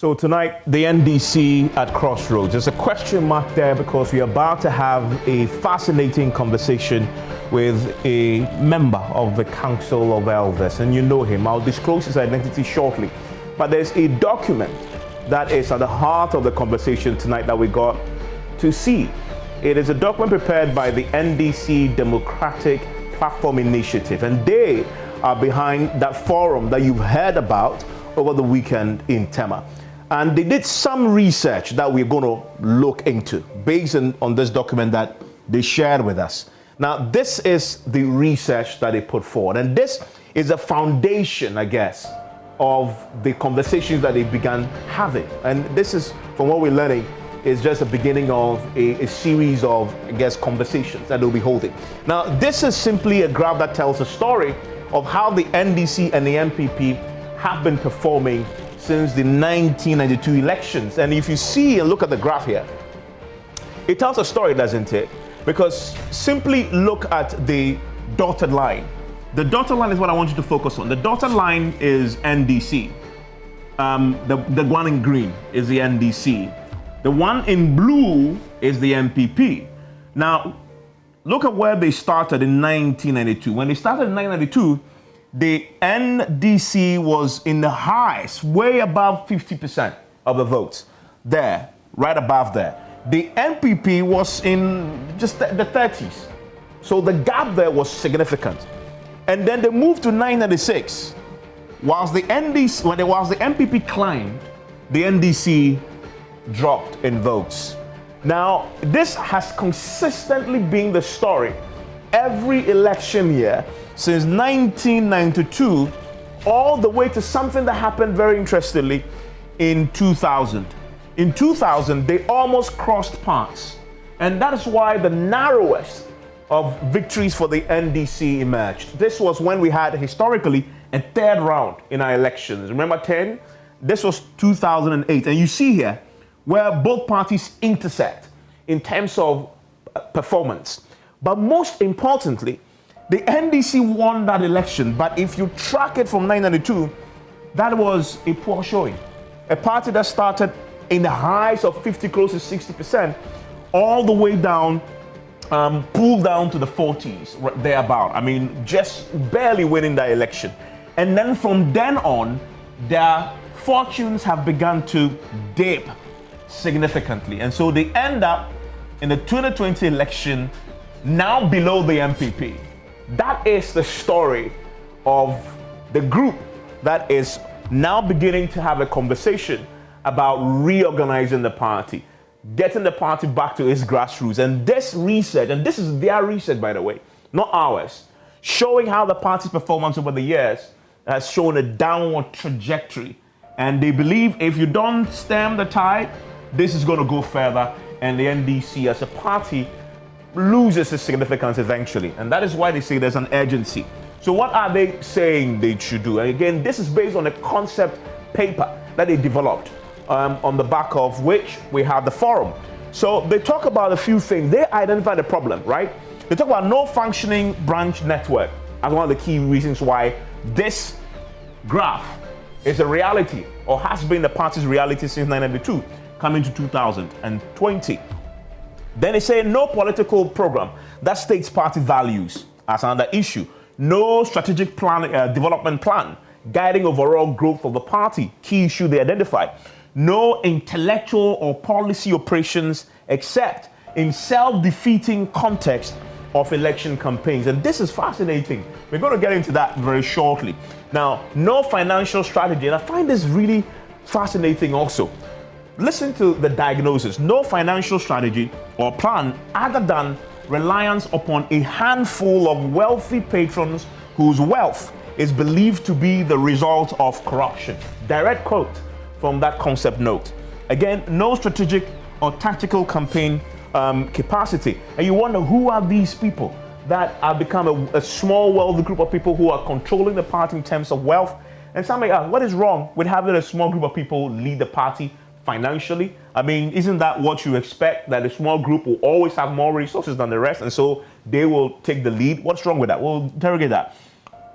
So tonight, the NDC at Crossroads. There's a question mark there because we're about to have a fascinating conversation with a member of the Council of Elders, and you know him. I'll disclose his identity shortly. But there's a document that is at the heart of the conversation tonight that we got to see. It is a document prepared by the NDC Democratic Platform Initiative, and they are behind that forum that you've heard about over the weekend in Tema. And they did some research that we're going to look into based on this document that they shared with us. Now, this is the research that they put forward, and this is a foundation, I guess, of the conversations that they began having. And this is, from what we're learning, is just the beginning of a series of, I guess, conversations that they'll be holding. Now, this is simply a graph that tells a story of how the NDC and the MPP have been performing since the 1992 elections. And if you see and look at the graph here, it tells a story, doesn't it? Because simply look at the dotted line. The dotted line is what I want you to focus on. The dotted line is NDC. The one in green is the NDC. The one in blue is the MPP. Now, look at where they started in 1992. When they started in 1992, the NDC was in the highs, way above 50% of the votes. There, right above there. The MPP was in just the 30s. So the gap there was significant. And then they moved to 1996. Whilst the MPP climbed, the NDC dropped in votes. Now, this has consistently been the story every election year since 1992, all the way to something that happened very interestingly in 2000. In 2000, they almost crossed paths. And that is why the narrowest of victories for the NDC emerged. This was when we had historically a third round in our elections. Remember 10? This was 2008. And you see here where both parties intersect in terms of performance. But most importantly, the NDC won that election, but if you track it from 1992, that was a poor showing. A party that started in the highs of 50, close to 60%, all the way down, pulled down to the 40s, thereabout. I mean, just barely winning that election. And then from then on, their fortunes have begun to dip significantly. And so they end up in the 2020 election now below the MPP. That is the story of the group that is now beginning to have a conversation about reorganizing the party, getting the party back to its grassroots. And this research, and this is their research, by the way, not ours, showing how the party's performance over the years has shown a downward trajectory. And they believe if you don't stem the tide, this is going to go further, and the NDC as a party loses its significance eventually. And that is why they say there's an urgency. So what are they saying they should do? And again, this is based on a concept paper that they developed, on the back of which we have the forum. So they talk about a few things. They identify the problem, right? They talk about no functioning branch network as one of the key reasons why this graph is a reality, or has been the party's reality since 1992, coming to 2020. Then they say no political program that states party values as another issue. No strategic plan, development plan guiding overall growth of the party, key issue they identify. No intellectual or policy operations except in self-defeating context of election campaigns. And this is fascinating. We're going to get into that very shortly. Now, no financial strategy, and I find this really fascinating also. Listen to the diagnosis. No financial strategy or plan other than reliance upon a handful of wealthy patrons whose wealth is believed to be the result of corruption. Direct quote from that concept note. Again, no strategic or tactical campaign capacity. And you wonder, who are these people that have become a small, wealthy group of people who are controlling the party in terms of wealth? And some may ask, what is wrong with having a small group of people lead the party financially? I mean, isn't that what you expect, that a small group will always have more resources than the rest, and so they will take the lead? What's wrong with that? We'll interrogate that.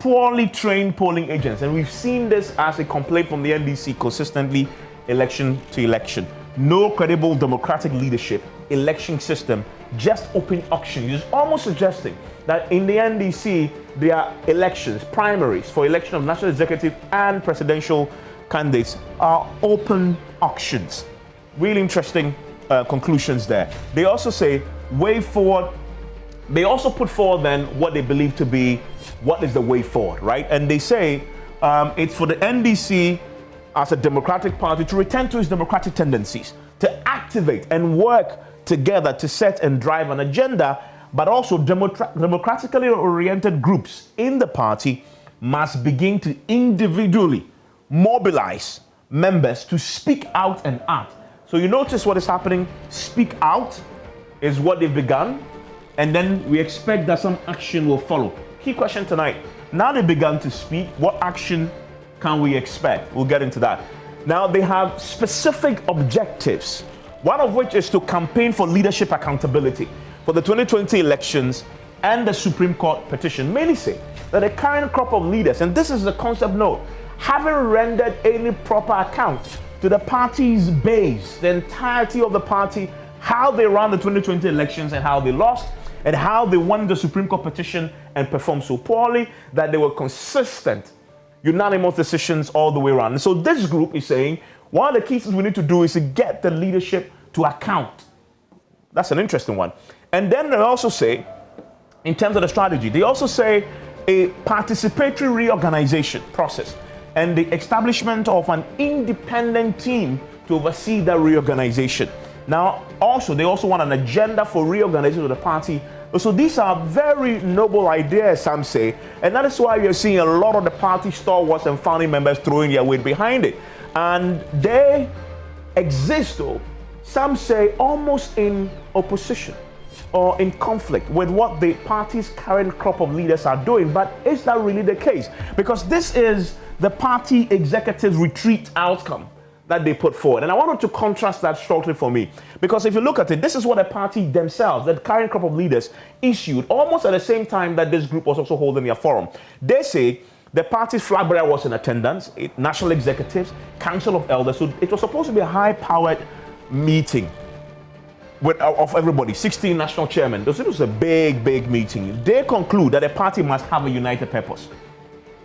Poorly trained polling agents, and we've seen this as a complaint from the NDC consistently election to election. No credible democratic leadership, election system, just open auction. It's almost suggesting that in the NDC, there are elections, primaries for election of national executive and presidential candidates are open auctions. Really interesting conclusions there. They also say, way forward. They also put forward then what they believe to be what is the way forward, right? And they say it's for the NDC as a democratic party to return to its democratic tendencies, to activate and work together to set and drive an agenda, but also democratically oriented groups in the party must begin to individually mobilize members to speak out and act. So you notice what is happening. Speak out is what they've begun, and then we expect that some action will follow. Key question tonight. Now they began to speak, what action can we expect? We'll get into that. Now they have specific objectives, one of which is to campaign for leadership accountability for the 2020 elections and the Supreme Court petition. Many say that the current crop of leaders, and this is the concept note, haven't rendered any proper account to the party's base, the entirety of the party, how they ran the 2020 elections and how they lost, and how they won the Supreme Court petition and performed so poorly that they were consistent, unanimous decisions all the way around. And so this group is saying, one of the key things we need to do is to get the leadership to account. That's an interesting one. And then they also say, in terms of the strategy, they also say a participatory reorganization process and the establishment of an independent team to oversee that reorganization. Now, also, they also want an agenda for reorganization of the party. So these are very noble ideas, some say, and that is why you're seeing a lot of the party stalwarts and founding members throwing their weight behind it. And they exist, though, some say, almost in opposition or in conflict with what the party's current crop of leaders are doing. But is that really the case? Because this is the party executive retreat outcome that they put forward. And I wanted to contrast that strongly for me. Because if you look at it, this is what the party themselves, the current crop of leaders, issued almost at the same time that this group was also holding their forum. They say the party's flag bearer was in attendance, national executives, council of elders. So it was supposed to be a high-powered meeting of everybody, 16 national chairmen. So it was a big, big meeting. They conclude that the party must have a united purpose.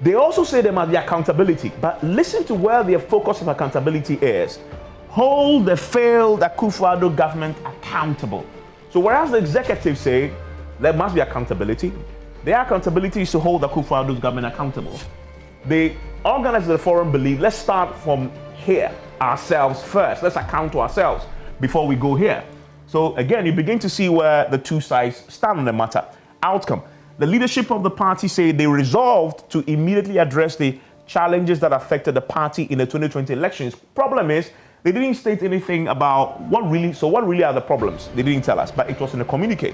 They also say there must be accountability, but listen to where their focus of accountability is. Hold the failed Akufo-Addo government accountable. So whereas the executives say there must be accountability, their accountability is to hold Akufo-Addo's government accountable. The organizers of the forum believe, let's start from here, ourselves first. Let's account to ourselves before we go here. So again, you begin to see where the two sides stand on the matter. Outcome. The leadership of the party say they resolved to immediately address the challenges that affected the party in the 2020 elections. Problem is, they didn't state anything about what really are the problems. They didn't tell us, but it was in a communique.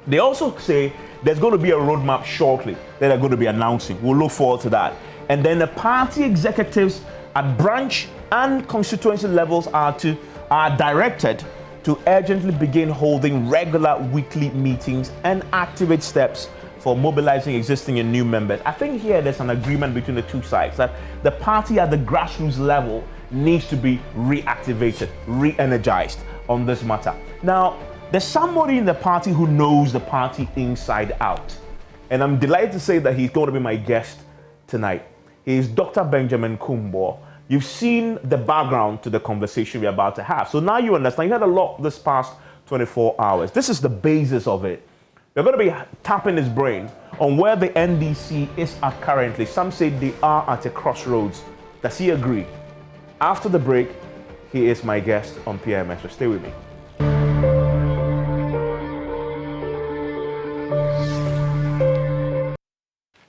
They also say there's going to be a roadmap shortly that they're going to be announcing. We'll look forward to that. And then the party executives at branch and constituency levels are directed to urgently begin holding regular weekly meetings and activate steps for mobilizing existing and new members. I think here there's an agreement between the two sides that the party at the grassroots level needs to be reactivated, re-energized on this matter. Now, there's somebody in the party who knows the party inside out. And I'm delighted to say that he's going to be my guest tonight. He is Dr. Benjamin Kumbo. You've seen the background to the conversation we're about to have. So now you understand. You had a lot this past 24 hours. This is the basis of it. We're going to be tapping his brain on where the NDC is at currently. Some say they are at a crossroads. Does he agree? After the break, he is my guest on PMS. So stay with me.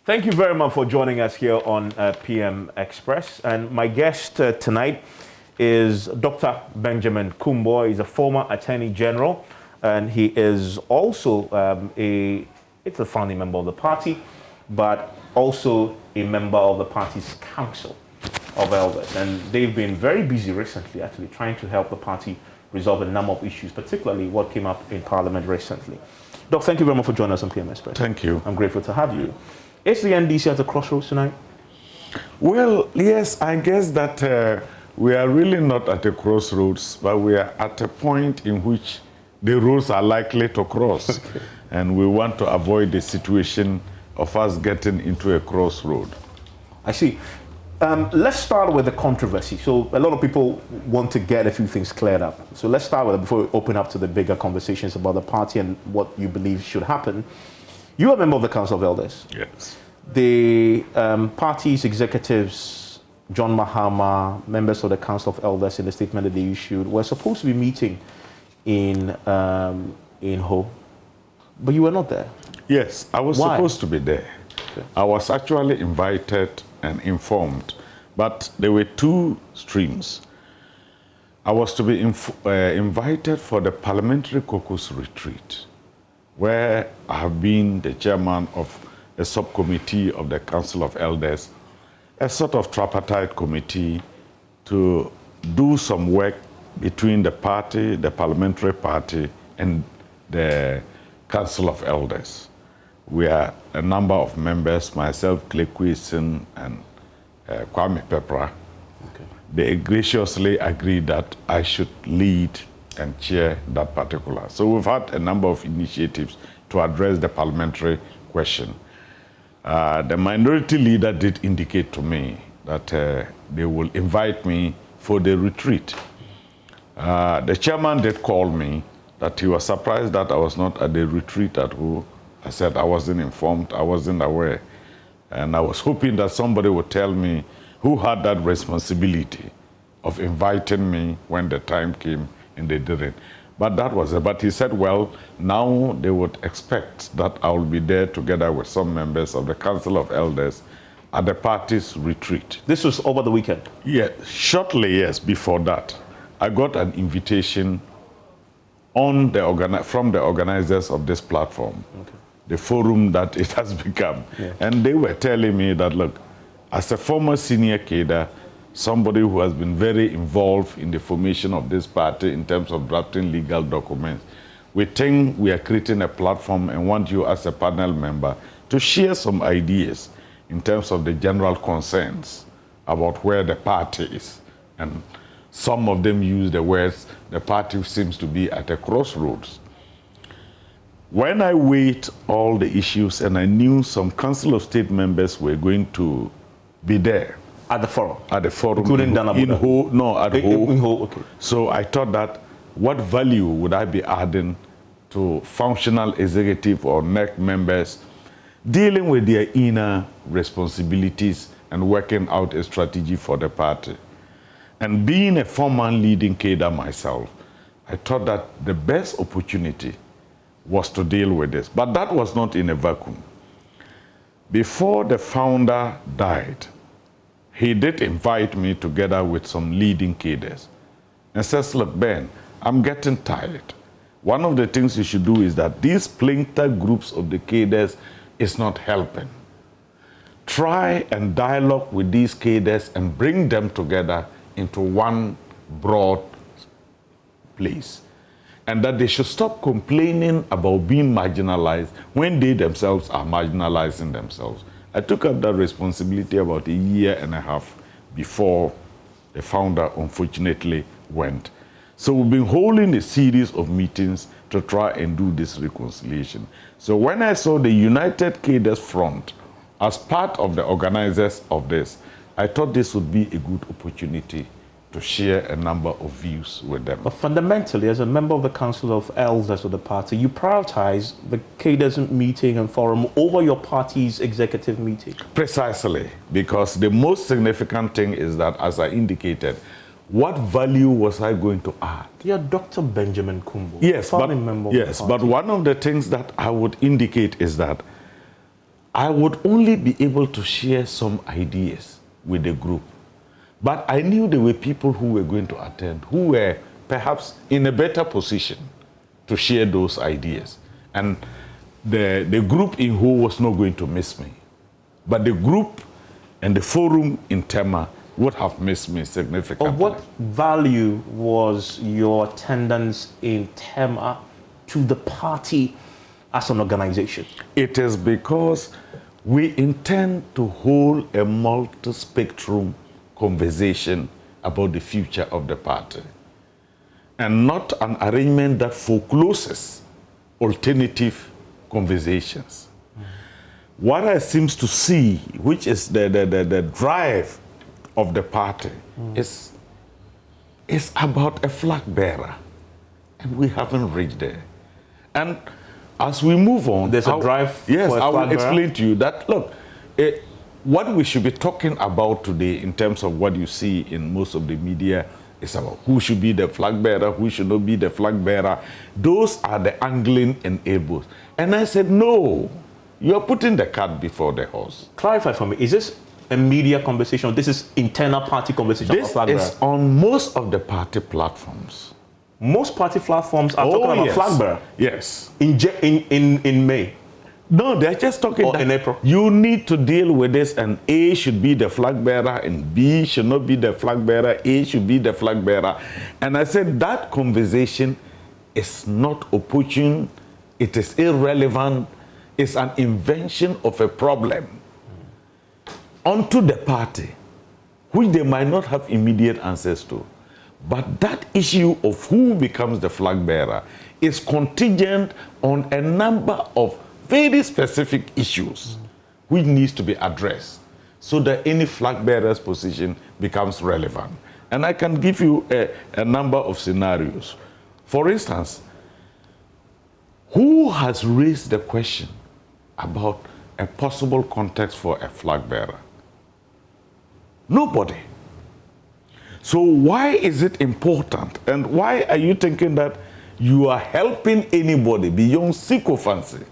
Thank you very much for joining us here on PM Express. And my guest tonight is Dr. Benjamin Kumbo. He's a former Attorney General, and he is also a founding member of the party, but also a member of the party's Council of Elders. And they've been very busy recently, actually, trying to help the party resolve a number of issues, particularly what came up in Parliament recently. Doc, thank you very much for joining us on PM Express. Thank you. I'm grateful to have you. Is the NDC at the crossroads tonight? Well, yes, I guess that We are really not at a crossroads, but we are at a point in which the roads are likely to cross. Okay. And we want to avoid the situation of us getting into a crossroad. I see. Let's start with the controversy. So a lot of people want to get a few things cleared up. So let's start with it before we open up to the bigger conversations about the party and what you believe should happen. You are a member of the Council of Elders. Yes. The party's executives, John Mahama, members of the Council of Elders, in the statement that they issued, were supposed to be meeting in Ho, but you were not there. Yes, I was supposed to be there. Okay. I was actually invited and informed, but there were two streams. I was to be invited for the Parliamentary Caucus Retreat, where I have been the chairman of a subcommittee of the Council of Elders, a sort of tripartite committee to do some work between the party, the parliamentary party, and the Council of Elders. We are a number of members, myself, Clay Quayson, and Kwame Pepra. Okay. They graciously agreed that I should lead and chair that particular. So we've had a number of initiatives to address the parliamentary question. The minority leader did indicate to me that they will invite me for the retreat. The chairman did call me that he was surprised that I was not at the retreat at Ho. I said I wasn't informed, I wasn't aware. And I was hoping that somebody would tell me who had that responsibility of inviting me when the time came, and they didn't. But that was it. But he said, well, now they would expect that I will be there together with some members of the Council of Elders at the party's retreat. This was over the weekend? Yeah, shortly, yes, before that. I got an invitation from the organizers of this platform, okay, the forum that it has become. Yeah. And they were telling me that, look, as a former senior cadre, somebody who has been very involved in the formation of this party in terms of drafting legal documents, we think we are creating a platform and want you as a panel member to share some ideas in terms of the general concerns about where the party is. And some of them use the words, the party seems to be at a crossroads. When I weighed all the issues and I knew some Council of State members were going to be there. At the forum? At the forum. Including in Ho, no, at Ho. In Ho, okay. So I thought that what value would I be adding to functional executive or NEC members dealing with their inner responsibilities and working out a strategy for the party. And being a former leading cadre myself, I thought that the best opportunity was to deal with this. But that was not in a vacuum. Before the founder died, he did invite me together with some leading cadres and says, look, Ben, I'm getting tired. One of the things you should do is that these splinter groups of the cadres is not helping. Try and dialogue with these cadres and bring them together into one broad place. And that they should stop complaining about being marginalized when they themselves are marginalizing themselves. I took up that responsibility about a year and a half before the founder unfortunately went. So we've been holding a series of meetings to try and do this reconciliation. So when I saw the United Cadres Front as part of the organizers of this, I thought this would be a good opportunity to share a number of views with them. But fundamentally, as a member of the Council of Elders of the party, you prioritize the cadres meeting and forum over your party's executive meeting. Precisely, because the most significant thing is that, as I indicated, what value was I going to add? You're Dr. Benjamin Kumbo. Yes, but one of the things that I would indicate is that I would only be able to share some ideas with the group. But I knew there were people who were going to attend, who were perhaps in a better position to share those ideas. And the group in Ho was not going to miss me. But the group and the forum in Tema would have missed me significantly. Of what value was your attendance in Tema to the party as an organization? It is because we intend to hold a multi-spectrum conversation about the future of the party, and not an arrangement that forecloses alternative conversations. What I seem to see, which is the drive of the party, is about a flag bearer, and we haven't reached there. And as we move on, there's a drive. Yes, for a I will flag bearer? explain to you that. Look, what we should be talking about today, in terms of what you see in most of the media, is about who should be the flag bearer, who should not be the flag bearer. Those are the angling enablers. And I said, no, you're putting the cart before the horse. Clarify for me, is this a media conversation? This is internal party conversation? This is on most of the party platforms. Most party platforms are talking about flag bearer? Yes. In May? No, they're just talking in April. You need to deal with this, and A should be the flag bearer, and B should not be the flag bearer, A should be the flag bearer. And I said that conversation is not opportune, it is irrelevant, it's an invention of a problem onto the party, which they might not have immediate answers to. But that issue of who becomes the flag bearer is contingent on a number of very specific issues which needs to be addressed so that any flag bearer's position becomes relevant. And I can give you a number of scenarios. For instance, who has raised the question about a possible context for a flag bearer? Nobody. So why is it important? And why are you thinking that you are helping anybody beyond sycophancy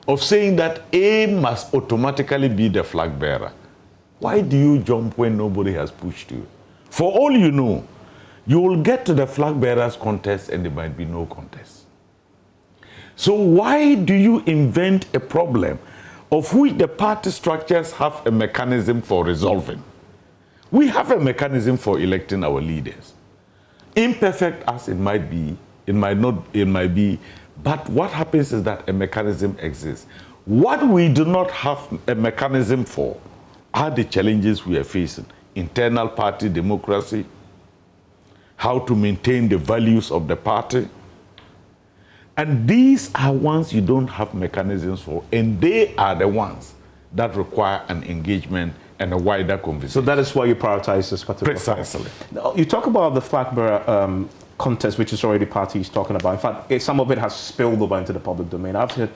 of saying that A must automatically be the flag bearer? Why do you jump when nobody has pushed you? For all you know, you will get to the flag bearers contest and there might be no contest. So why do you invent a problem of which the party structures have a mechanism for resolving? We have a mechanism for electing our leaders. Imperfect as it might be, it might be, but what happens is that a mechanism exists. What we do not have a mechanism for are the challenges we are facing. Internal party democracy, how to maintain the values of the party. And these are ones you don't have mechanisms for, and they are the ones that require an engagement and a wider conversation. So that is why you prioritize this particular Precisely. Now, you talk about the flag bearer contest, which is already parties talking about. In fact, some of it has spilled over into the public domain. I've heard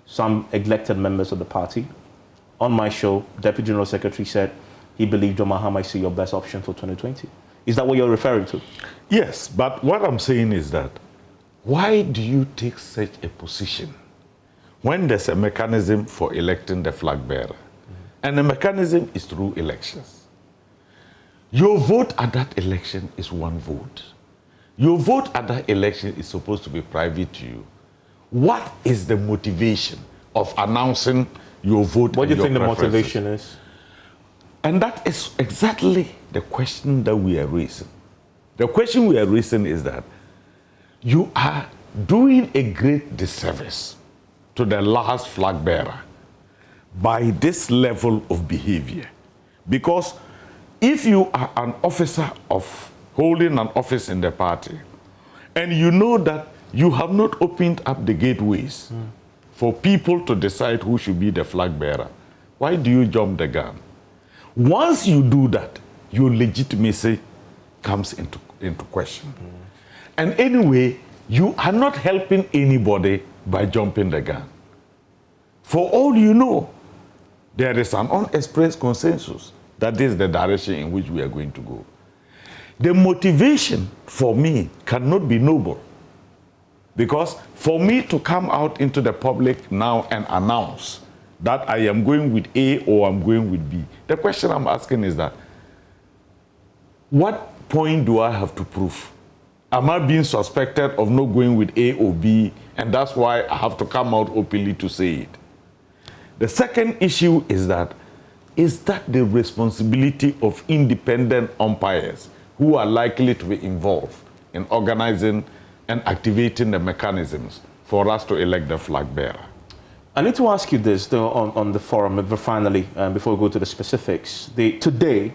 some elected members of the party. On my show, Deputy General Secretary said he believed John Mahama is your best option for 2020. Is that what you're referring to? Yes, but what I'm saying is that why do you take such a position when there's a mechanism for electing the flag bearer? And the mechanism is through elections. Your vote at that election is one vote. Your vote at that election is supposed to be private to you. What is the motivation of announcing your vote? What do you think the motivation is? And that is exactly the question that we are raising. The question we are raising is that you are doing a great disservice to the last flag bearer by this level of behavior. Because if you are an officer of holding an office in the party, and you know that you have not opened up the gateways for people to decide who should be the flag bearer, why do you jump the gun? Once you do that, your legitimacy comes into question. And anyway, you are not helping anybody by jumping the gun. For all you know, there is an unexpressed consensus that this is the direction in which we are going to go. The motivation for me cannot be noble. Because for me to come out into the public now and announce that I am going with A or I'm going with B, the question I'm asking is that, what point do I have to prove? Am I being suspected of not going with A or B, and that's why I have to come out openly to say it? The second issue is that the responsibility of independent umpires who are likely to be involved in organizing and activating the mechanisms for us to elect the flag bearer? I need to ask you this though, on the forum, but finally, before we go to the specifics. Today,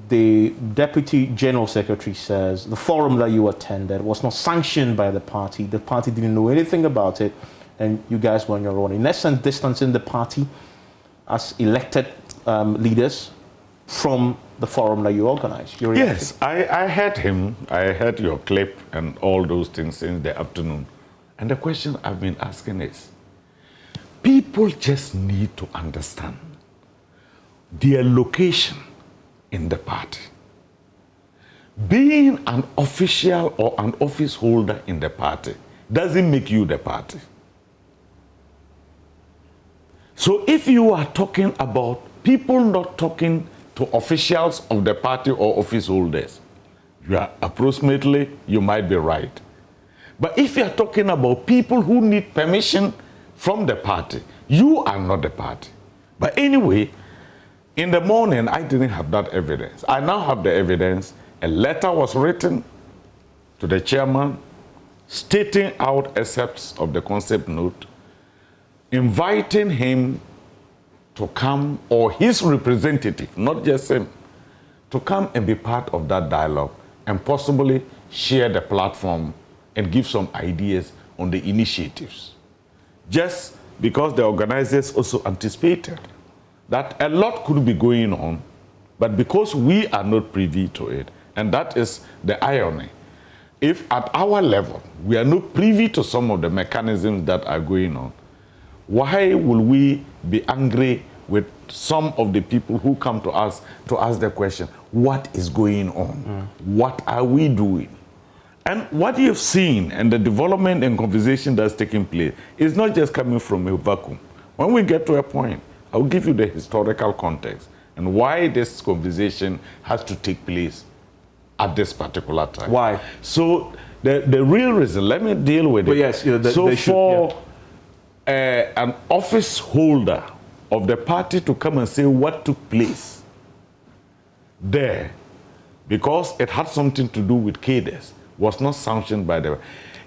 the Deputy General Secretary says the forum that you attended was not sanctioned by the party. The party didn't know anything about it, and you guys were on your own. In essence, distancing the party as elected leaders from the forum that you organized. Yes, I heard him. I heard your clip and all those things in the afternoon. And the question I've been asking is, people just need to understand their location in the party. Being an official or an office holder in the party doesn't make you the party. So if you are talking about people not talking to officials of the party or office holders, you might be right. But if you are talking about people who need permission from the party, you are not the party. But anyway, in the morning, I didn't have that evidence. I now have the evidence. A letter was written to the chairman stating out excerpts of the concept note, inviting him to come, or his representative, not just him, to come and be part of that dialogue and possibly share the platform and give some ideas on the initiatives. Just because the organizers also anticipated that a lot could be going on, but because we are not privy to it, and that is the irony. If at our level, we are not privy to some of the mechanisms that are going on, why will we be angry with some of the people who come to us to ask the question, what is going on? What are we doing? And what you've seen and the development and conversation that's taking place is not just coming from a vacuum. When we get to a point, I'll give you the historical context and why this conversation has to take place at this particular time. Why? So the real reason, let me deal with it. Yes, an office holder of the party to come and say what took place there, because it had something to do with cadres, was not sanctioned by the...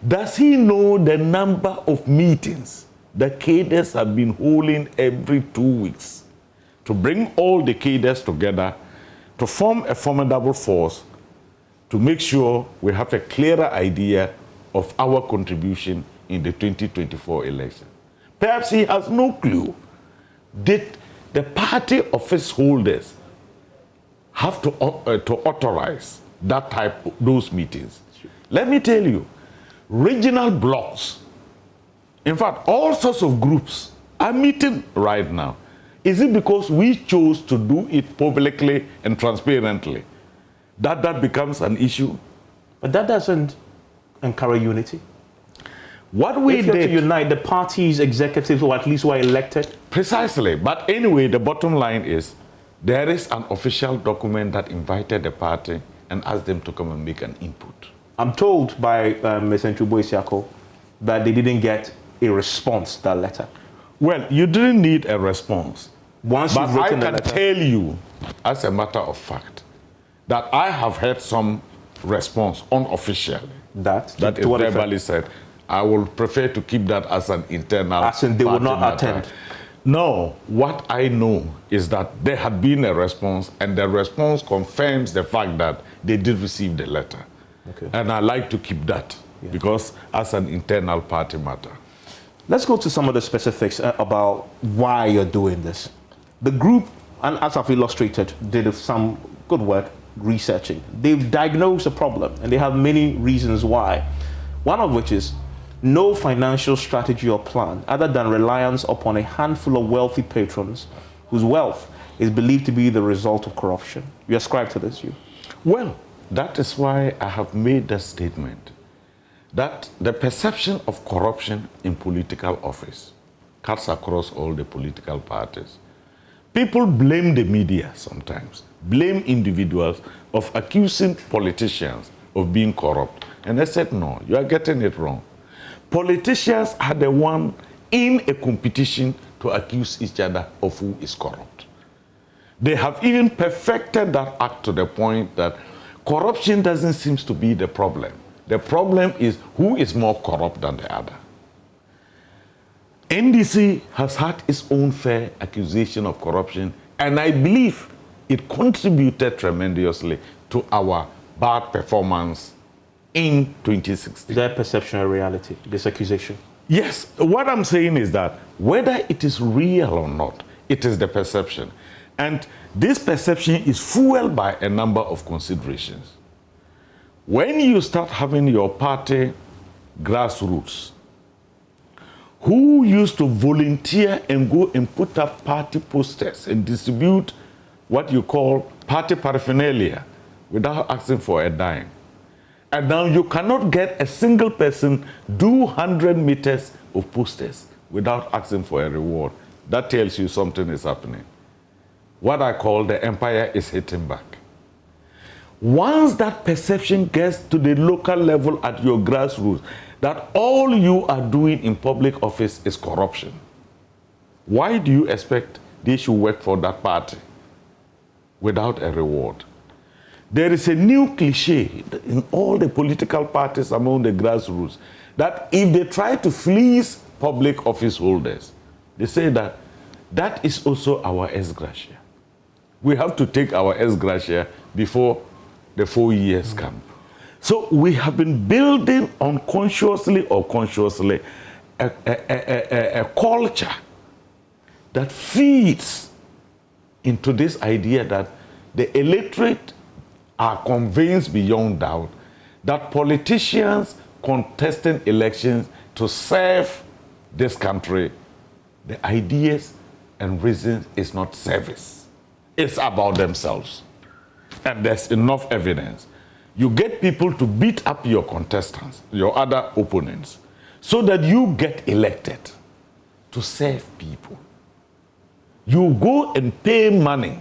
Does he know the number of meetings that cadres have been holding every 2 weeks to bring all the cadres together to form a formidable force to make sure we have a clearer idea of our contribution in the 2024 election? Perhaps he has no clue. Did the party office holders have to authorize that those meetings? Let me tell you, regional blocks, in fact, all sorts of groups are meeting right now. Is it because we chose to do it publicly and transparently that becomes an issue? But that doesn't encourage unity. What we did to unite the party's executives, or at least were elected. Precisely. But anyway, the bottom line is there is an official document that invited the party and asked them to come and make an input. I'm told by Ms. Nchubo that they didn't get a response to that letter. Well, you didn't need a response. But I can tell you, as a matter of fact, that I have heard some response unofficially. That is verbally said. I will prefer to keep that as an internal... As in they will not attend? No. What I know is that there had been a response, and the response confirms the fact that they did receive the letter. Okay. And I like to keep that, because as an internal party matter. Let's go to some of the specifics about why you're doing this. The group, and as I've illustrated, did some good work researching. They've diagnosed a problem, and they have many reasons why. One of which is no financial strategy or plan other than reliance upon a handful of wealthy patrons whose wealth is believed to be the result of corruption. You ascribe to this, you? Well, that is why I have made the statement that the perception of corruption in political office cuts across all the political parties. People blame the media sometimes, blame individuals of accusing politicians of being corrupt. And I said, no, you are getting it wrong. Politicians are the one in a competition to accuse each other of who is corrupt. They have even perfected that act to the point that corruption doesn't seem to be the problem. The problem is who is more corrupt than the other. NDC has had its own fair accusation of corruption, and I believe it contributed tremendously to our bad performance in 2016. Their perception of reality, this accusation. Yes, what I'm saying is that whether it is real or not, it is the perception. And this perception is fueled by a number of considerations. When you start having your party grassroots, who used to volunteer and go and put up party posters and distribute what you call party paraphernalia without asking for a dime. And now you cannot get a single person do 100 meters of posters without asking for a reward. That tells you something is happening. What I call the empire is hitting back. Once that perception gets to the local level at your grassroots, that all you are doing in public office is corruption, why do you expect they should work for that party without a reward? There is a new cliche in all the political parties among the grassroots that if they try to fleece public office holders, they say that that is also our ex gratia. We have to take our ex gratia before the 4 years come. So we have been building unconsciously or consciously a culture that feeds into this idea that the electorate are convinced beyond doubt that politicians contesting elections to serve this country, the ideas and reasons is not service. It's about themselves. And there's enough evidence. You get people to beat up your contestants, your other opponents, so that you get elected to serve people. You go and pay money,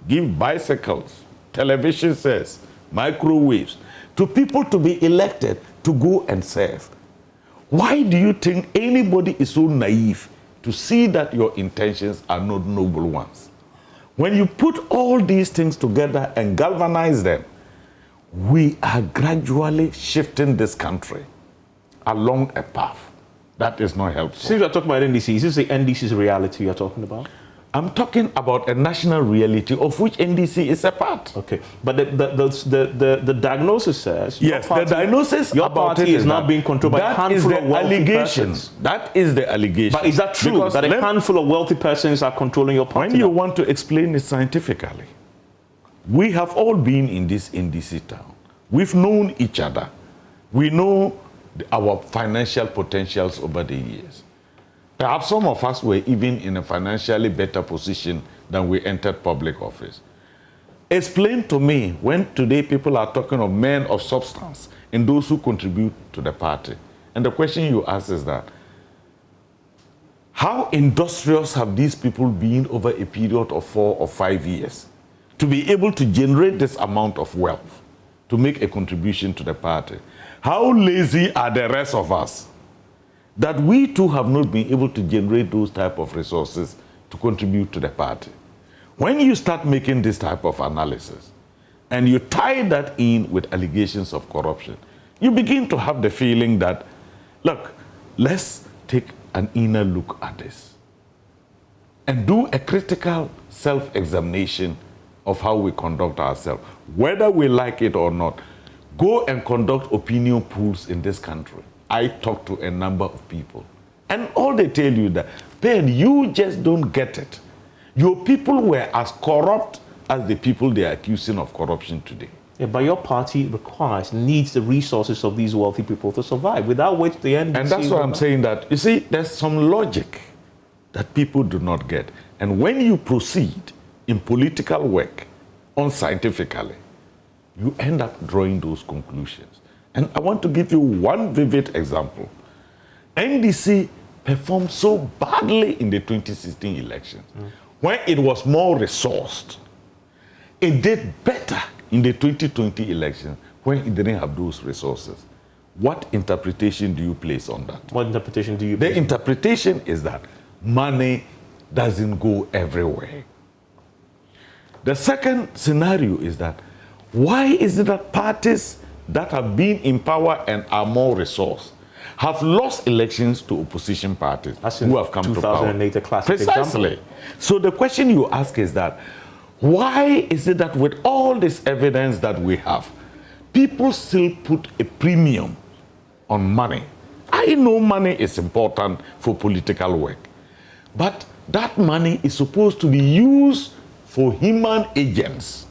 give bicycles, television sets, microwaves, to people to be elected to go and serve. Why do you think anybody is so naive to see that your intentions are not noble ones? When you put all these things together and galvanize them, we are gradually shifting this country along a path that is not helpful. Since you're talking about NDC, is this the NDC's reality you're talking about? I'm talking about a national reality of which NDC is a part. Okay, but the diagnosis says yes, the diagnosis your about party it is now being controlled by a handful of wealthy persons. That is the allegation. But is that true? Because that a handful of wealthy persons are controlling your party? When you want to explain it scientifically, we have all been in this NDC town. We've known each other. We know our financial potentials over the years. Perhaps some of us were even in a financially better position than we entered public office. Explain to me when today people are talking of men of substance and those who contribute to the party. And the question you ask is that, how industrious have these people been over a period of 4 or 5 years to be able to generate this amount of wealth to make a contribution to the party? How lazy are the rest of us that we too have not been able to generate those type of resources to contribute to the party? When you start making this type of analysis and you tie that in with allegations of corruption, you begin to have the feeling that, look, let's take an inner look at this and do a critical self-examination of how we conduct ourselves. Whether we like it or not, go and conduct opinion polls in this country. I talk to a number of people, and all they tell you that, Ben, you just don't get it. Your people were as corrupt as the people they are accusing of corruption today. Yeah, but your party needs the resources of these wealthy people to survive, without which the NDC... And that's why I'm saying that, you see, there's some logic that people do not get. And when you proceed in political work unscientifically, you end up drawing those conclusions. And I want to give you one vivid example. NDC performed so badly in the 2016 elections. When it was more resourced, it did better in the 2020 elections when it didn't have those resources. What interpretation do you place on that? What interpretation do you place? The interpretation is that money doesn't go everywhere. The second scenario is that, why is it that parties that have been in power and are more resourced have lost elections to opposition parties who have come to power? 2008, a classic Precisely. example. So the question you ask is that, Why is it that with all this evidence that we have, people still put a premium on money? I know money is important for political work, but that money is supposed to be used for human agents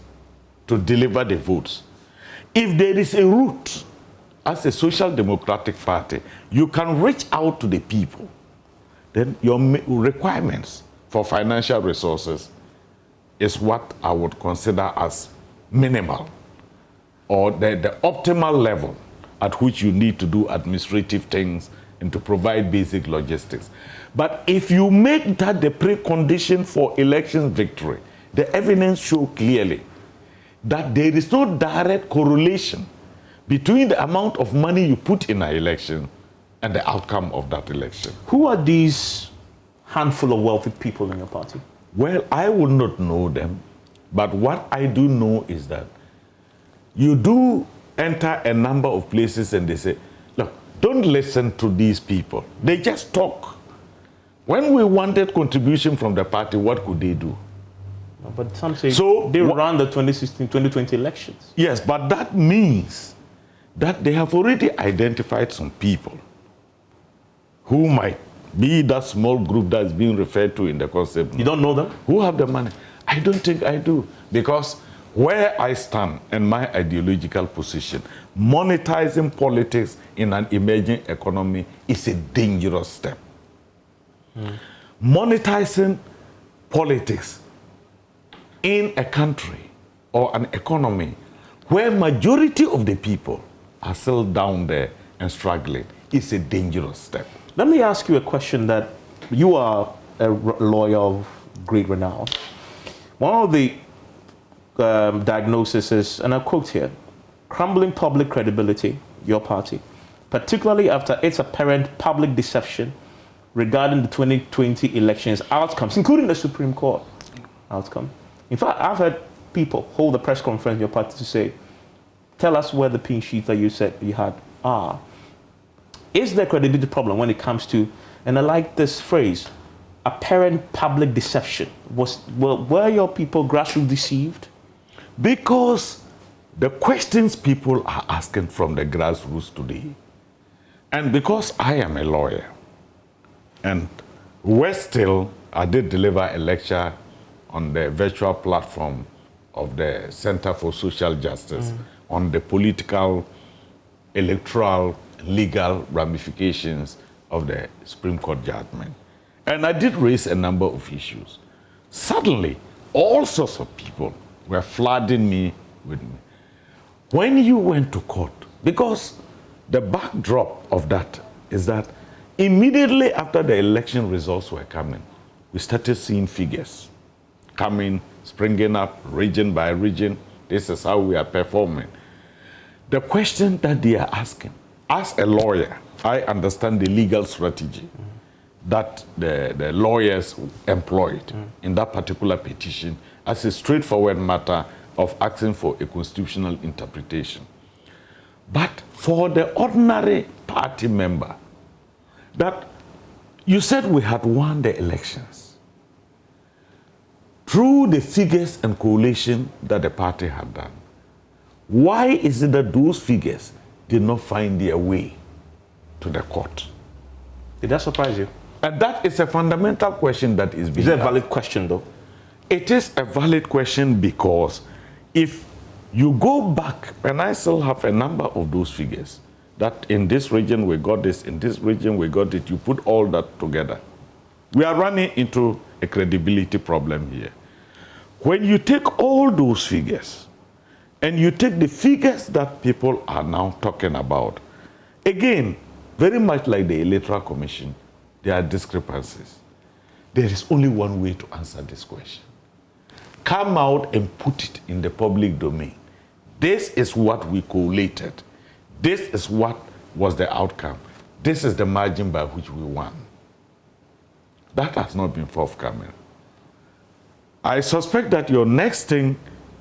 to deliver the votes. If there is a route, as a social democratic party, you can reach out to the people, then your requirements for financial resources is what I would consider as minimal, or the optimal level at which you need to do administrative things and to provide basic logistics. But if you make that the precondition for election victory, the evidence shows clearly that there is no direct correlation between the amount of money you put in an election and the outcome of that election. Who are these handful of wealthy people in your party? Well, I would not know them, but what I do know is that you do enter a number of places and they say, look, don't listen to these people. They just talk. When we wanted contribution from the party, what could they do? But some say they ran the 2020 elections. Yes, but that means that they have already identified some people who might be that small group that is being referred to in the concept. You don't know them? Who have the money? I don't think I do. Because where I stand and my ideological position, monetizing politics in an emerging economy is a dangerous step. Monetizing politics in a country or an economy where majority of the people are still down there and struggling is a dangerous step. Let me ask you a question that you are a lawyer of great renown. One of the diagnoses is, and I quote here, crumbling public credibility, your party, particularly after its apparent public deception regarding the 2020 elections outcomes, including the Supreme Court outcome. In fact, I've heard people hold a press conference in your party to say, tell us where the pink sheets that you said you had are. Is there a credibility problem when it comes to, and I like this phrase, apparent public deception? Were your people grassroots deceived? Because the questions people are asking from the grassroots today, and because I am a lawyer, and I did deliver a lecture on the virtual platform of the Center for Social Justice on the political, electoral, legal ramifications of the Supreme Court judgment. And I did raise a number of issues. Suddenly, all sorts of people were flooding me with me. When you went to court, because the backdrop of that is that immediately after the election results were coming, we started seeing figures coming, springing up region by region. This is how we are performing. The question that they are asking, as a lawyer, I understand the legal strategy that the lawyers employed in that particular petition as a straightforward matter of asking for a constitutional interpretation. But for the ordinary party member, that you said we had won the elections through the figures and collation that the party had done. Why is it that those figures did not find their way to the court? Did that surprise you? And that is a fundamental question that is being asked. Is it a valid question, though? It is a valid question because if you go back, and I still have a number of those figures, that in this region we got this, in this region we got it, you put all that together. We are running into a credibility problem here. When you take all those figures, and you take the figures that people are now talking about, again, very much like the Electoral Commission, there are discrepancies. There is only one way to answer this question. Come out and put it in the public domain. This is what we collated. This is what was the outcome. This is the margin by which we won. That has not been forthcoming. I suspect that your next thing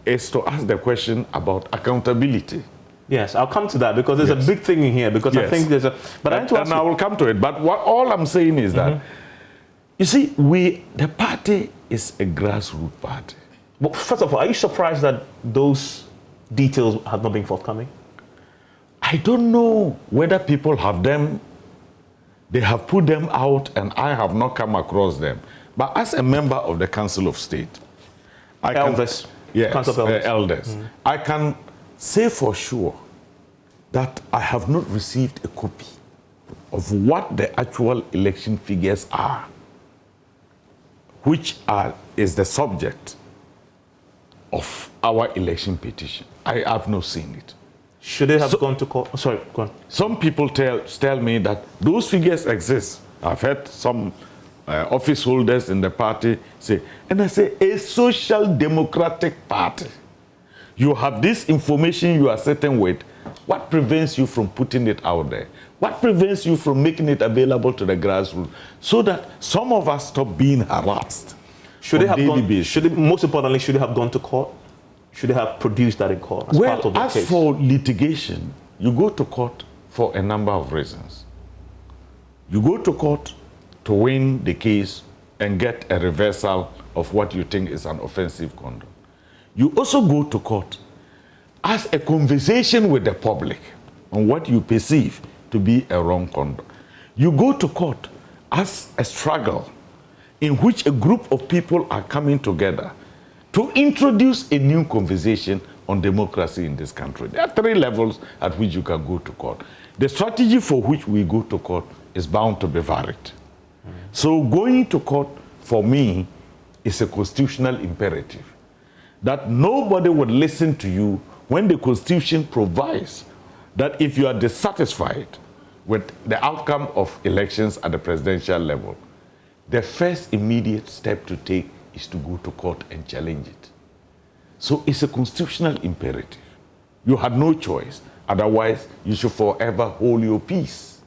is to ask the question about accountability. Yes, I'll come to that because there's a big thing in here because I think there's a... But I will come to it. But all I'm saying is that, you see, the party is a grassroots party. But first of all, are you surprised that those details have not been forthcoming? I don't know whether people have them, they have put them out and I have not come across them. But as a member of the Council of State, Elders. Yes, Council of Elders. elders. I can say for sure that I have not received a copy of what the actual election figures are, which is the subject of our election petition. I have not seen it. Should they have gone to court? Sorry, go on. Some people tell me that those figures exist. I've heard some office holders in the party say, and I say, a social democratic party. You have this information you are sitting with. What prevents you from putting it out there? What prevents you from making it available to the grassroots so that some of us stop being harassed? Should they have gone? Most importantly, should they have gone to court? Should they have produced that in court as part of the case? As for litigation, you go to court for a number of reasons. You go to court to win the case and get a reversal of what you think is an offensive conduct. You also go to court as a conversation with the public on what you perceive to be a wrong conduct. You go to court as a struggle in which a group of people are coming together to introduce a new conversation on democracy in this country. There are 3 levels at which you can go to court. The strategy for which we go to court is bound to be varied. So going to court, for me, is a constitutional imperative. That nobody would listen to you when the Constitution provides that if you are dissatisfied with the outcome of elections at the presidential level, the first immediate step to take is to go to court and challenge it. So it's a constitutional imperative. You had no choice. Otherwise, you should forever hold your peace.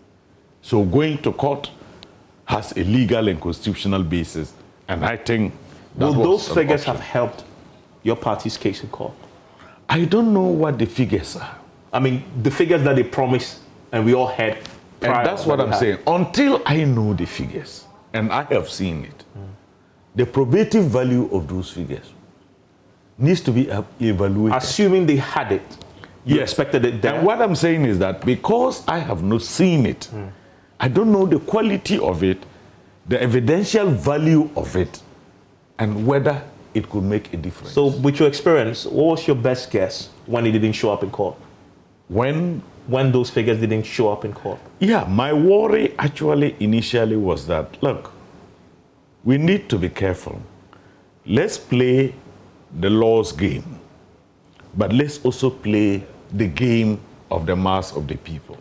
So going to court has a legal and constitutional basis. And I think will those figures have helped your party's case in court? I don't know what the figures are. I mean, the figures that they promised and we all had prior. And that's what I'm saying. Until I know the figures, and I have seen it, the probative value of those figures needs to be evaluated. Assuming they had it, you expected it there. And what I'm saying is that because I have not seen it, I don't know the quality of it, the evidential value of it, and whether it could make a difference. So with your experience, what was your best guess when it didn't show up in court? When those figures didn't show up in court? Yeah, my worry actually initially was that, look, we need to be careful. Let's play the law's game, but let's also play the game of the mass of the people.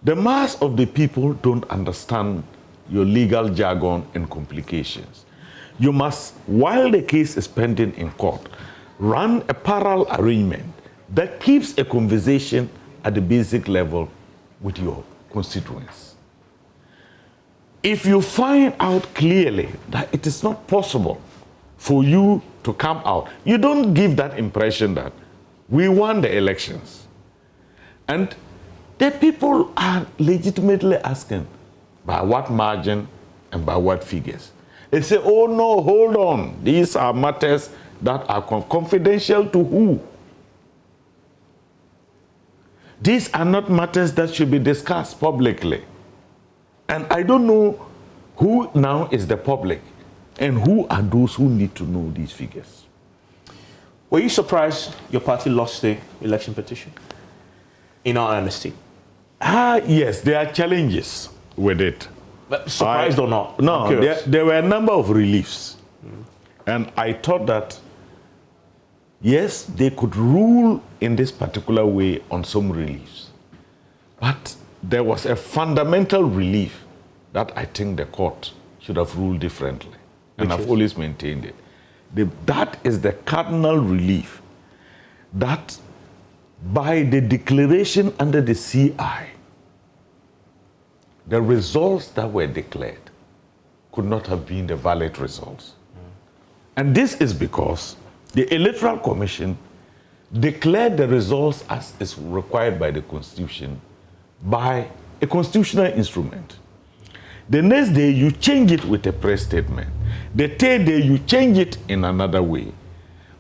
The mass of the people don't understand your legal jargon and complications. You must, while the case is pending in court, run a parallel arrangement that keeps a conversation at the basic level with your constituents. If you find out clearly that it is not possible for you to come out, you don't give that impression that we won the elections. And the people are legitimately asking, by what margin and by what figures? They say, oh no, hold on. These are matters that are confidential to who? These are not matters that should be discussed publicly. And I don't know who now is the public and who are those who need to know these figures. Were you surprised your party lost the election petition? In all honesty. Yes, there are challenges with it. But surprised or not? No, there were a number of reliefs. And I thought that, yes, they could rule in this particular way on some reliefs. But there was a fundamental relief that I think the court should have ruled differently. And I've always maintained it. That is the cardinal relief that by the declaration under the CI, the results that were declared could not have been the valid results. And this is because the Electoral Commission declared the results as is required by the Constitution by a constitutional instrument. The next day, you change it with a press statement. The third day, you change it in another way.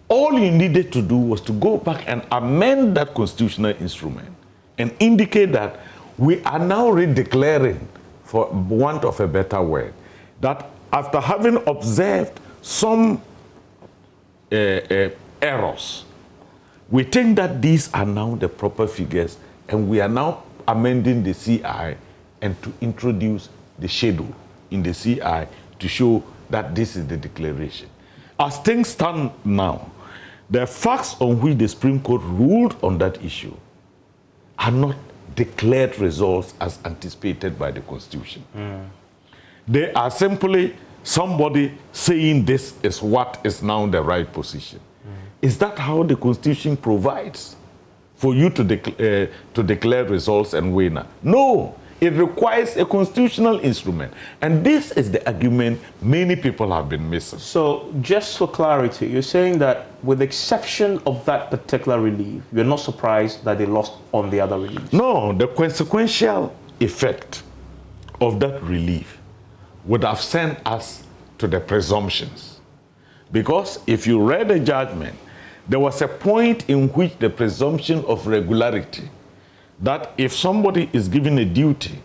All you needed to do was to go back and amend that constitutional instrument and indicate that we are now redeclaring, for want of a better word, that after having observed some errors, we think that these are now the proper figures, and we are now amending the CI and to introduce the schedule in the CI to show that this is the declaration. As things stand now, the facts on which the Supreme Court ruled on that issue are not declared results as anticipated by the Constitution. They are simply somebody saying this is what is now the right position. Is that how the Constitution provides for you to declare results and winner? No, it requires a constitutional instrument. And this is the argument many people have been missing. So just for clarity, you're saying that with the exception of that particular relief, you're not surprised that they lost on the other reliefs? No, the consequential effect of that relief would have sent us to the presumptions. Because if you read the judgment, there was a point in which the presumption of regularity, that if somebody is given a duty,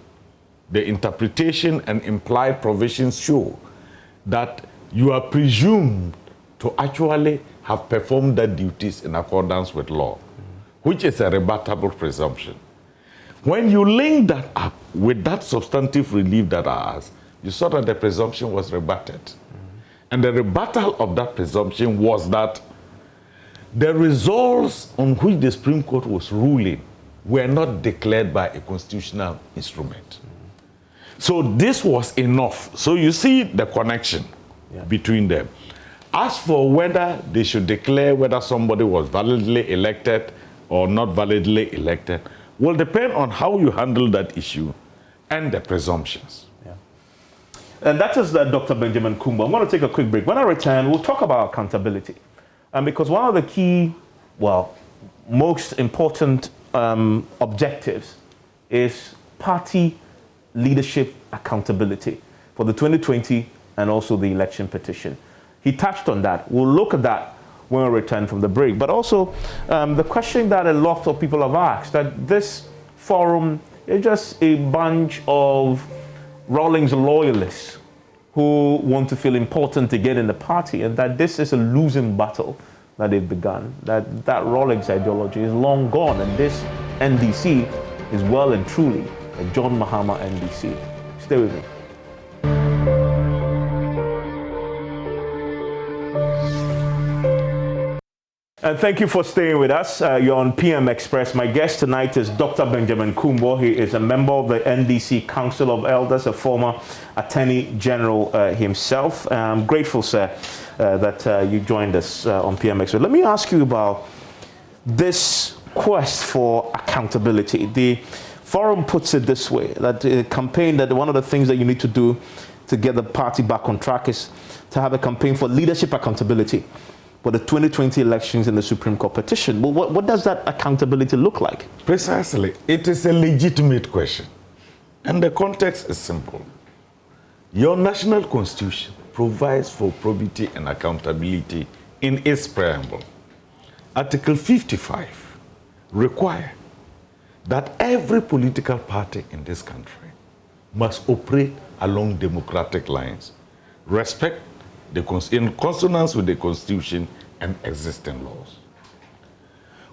the interpretation and implied provisions show that you are presumed to actually have performed that duties in accordance with law, which is a rebuttable presumption. When you link that up with that substantive relief that I asked, you saw that the presumption was rebutted. And the rebuttal of that presumption was that the results on which the Supreme Court was ruling were not declared by a constitutional instrument. So this was enough. So you see the connection between them. As for whether they should declare whether somebody was validly elected or not validly elected, will depend on how you handle that issue and the presumptions. And that is Dr. Benjamin Kumbo. I'm going to take a quick break. When I return, we'll talk about accountability. Because one of the key, most important objectives is party leadership accountability for the 2020 and also the election petition. He touched on that. We'll look at that when we return from the break. But also the question that a lot of people have asked, that this forum is just a bunch of Rawlings loyalists who want to feel important to get in the party, and that this is a losing battle that they've begun, that Rawlings ideology is long gone, and this NDC is well and truly a John Mahama NDC. Stay with me. And thank you for staying with us. You're on PM Express. My guest tonight is Dr. Benjamin Kumbo. He is a member of the NDC Council of Elders, a former Attorney General himself. I'm grateful, sir, that you joined us on PM Express. Let me ask you about this quest for accountability. The forum puts it this way, that the campaign, that one of the things that you need to do to get the party back on track is to have a campaign for leadership accountability for the 2020 elections and the Supreme Court petition. Well, what does that accountability look like? Precisely. It is a legitimate question. And the context is simple. Your national constitution provides for probity and accountability in its preamble. Article 55 requires that every political party in this country must operate along democratic lines, respect in consonance with the Constitution and existing laws.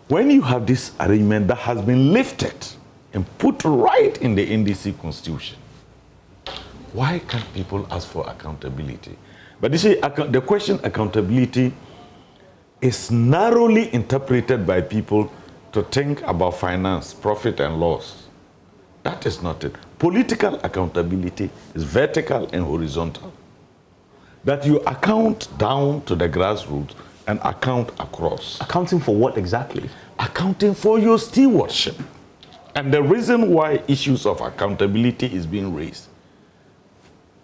When you have this arrangement that has been lifted and put right in the NDC Constitution, why can't people ask for accountability? But you see, the question accountability is narrowly interpreted by people to think about finance, profit and loss. That is not it. Political accountability is vertical and horizontal. That you account down to the grassroots and account across. Accounting for what exactly? Accounting for your stewardship. And the reason why issues of accountability is being raised,